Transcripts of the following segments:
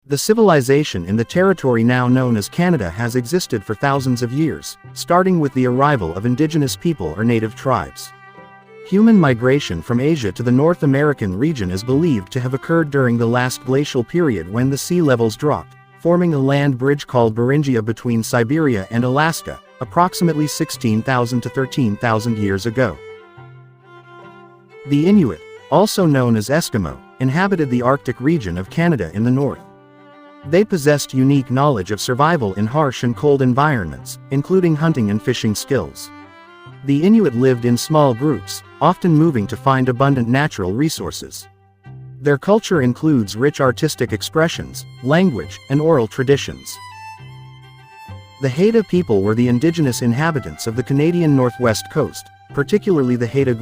The civilization in the territory now known as Canada has existed for thousands of years, starting with the arrival of indigenous people or native tribes. Human migration from Asia to the North American region is believed to have occurred during the last glacial period when the sea levels dropped, forming a land bridge called Beringia between Siberia and Alaska, approximately 16,000 to 13,000 years ago. The Inuit, also known as Eskimo, inhabited the Arctic region of Canada in the north. They possessed unique knowledge of survival in harsh and cold environments, including hunting and fishing skills. The Inuit lived in small groups, often moving to find abundant natural resources. Their culture includes rich artistic expressions, language, and oral traditions. The Haida people were the indigenous inhabitants of the Canadian northwest coast, particularly the Haida,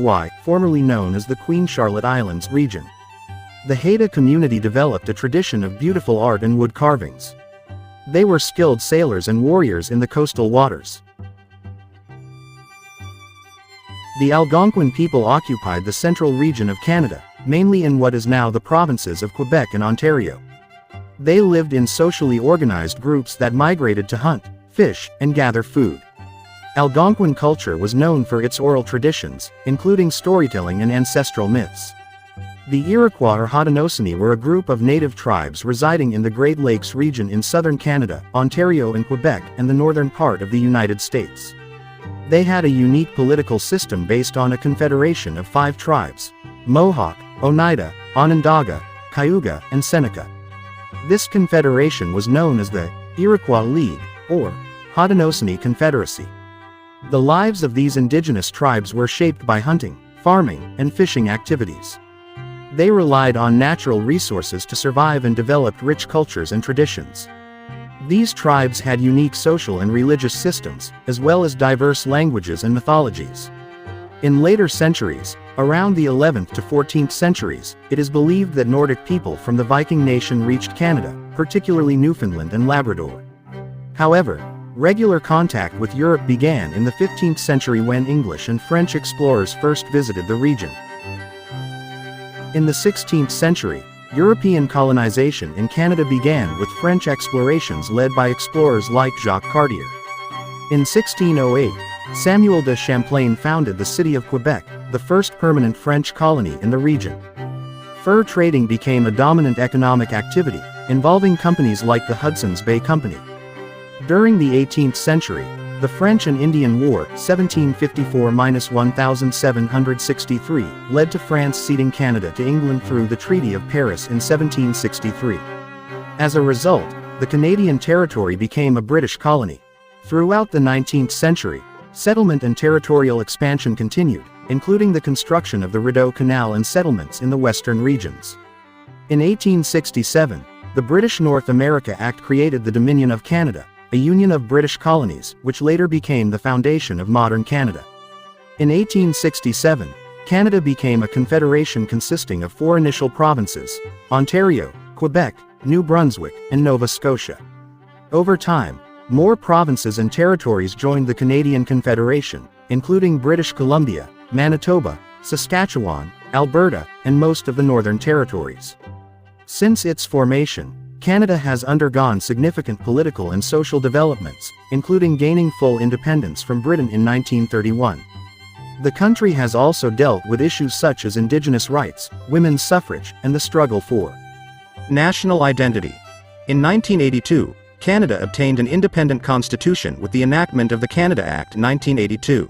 formerly known as the Queen Charlotte Islands region. The Haida community developed a tradition of beautiful art and wood carvings. They were skilled sailors and warriors in the coastal waters. The Algonquin people occupied the central region of Canada, mainly in what is now the provinces of Quebec and Ontario. They lived in socially organized groups that migrated to hunt, fish, and gather food. Algonquin culture was known for its oral traditions, including storytelling and ancestral myths. The Iroquois or Haudenosaunee were a group of native tribes residing in the Great Lakes region in southern Canada, Ontario and Quebec, and the northern part of the United States. They had a unique political system based on a confederation of 5 tribes: Mohawk, Oneida, Onondaga, Cayuga, and Seneca. This confederation was known as the Iroquois League, or Haudenosaunee Confederacy. The lives of these indigenous tribes were shaped by hunting, farming, and fishing activities. They relied on natural resources to survive and developed rich cultures and traditions. These tribes had unique social and religious systems, as well as diverse languages and mythologies. In later centuries, around the 11th to 14th centuries, it is believed that Nordic people from the Viking nation reached Canada, particularly Newfoundland and Labrador. However, regular contact with Europe began in the 15th century when English and French explorers first visited the region. In the 16th century, European colonization in Canada began with French explorations led by explorers like Jacques Cartier. In 1608, Samuel de Champlain founded the city of Quebec, the first permanent French colony in the region. Fur trading became a dominant economic activity, involving companies like the Hudson's Bay Company. During the 18th century, the French and Indian War, 1754–1763, led to France ceding Canada to England through the Treaty of Paris in 1763. As a result, the Canadian territory became a British colony. Throughout the 19th century, settlement and territorial expansion continued, including the construction of the Rideau Canal and settlements in the western regions. In 1867, the British North America Act created the Dominion of Canada, a union of British colonies, which later became the foundation of modern Canada. In 1867, Canada became a confederation consisting of 4 initial provinces: Ontario, Quebec, New Brunswick, and Nova Scotia. Over time, more provinces and territories joined the Canadian Confederation, including British Columbia, Manitoba, Saskatchewan, Alberta, and most of the Northern Territories. Since its formation, Canada has undergone significant political and social developments, including gaining full independence from Britain in 1931. The country has also dealt with issues such as Indigenous rights, women's suffrage, and the struggle for national identity. In 1982, Canada obtained an independent constitution with the enactment of the Canada Act 1982.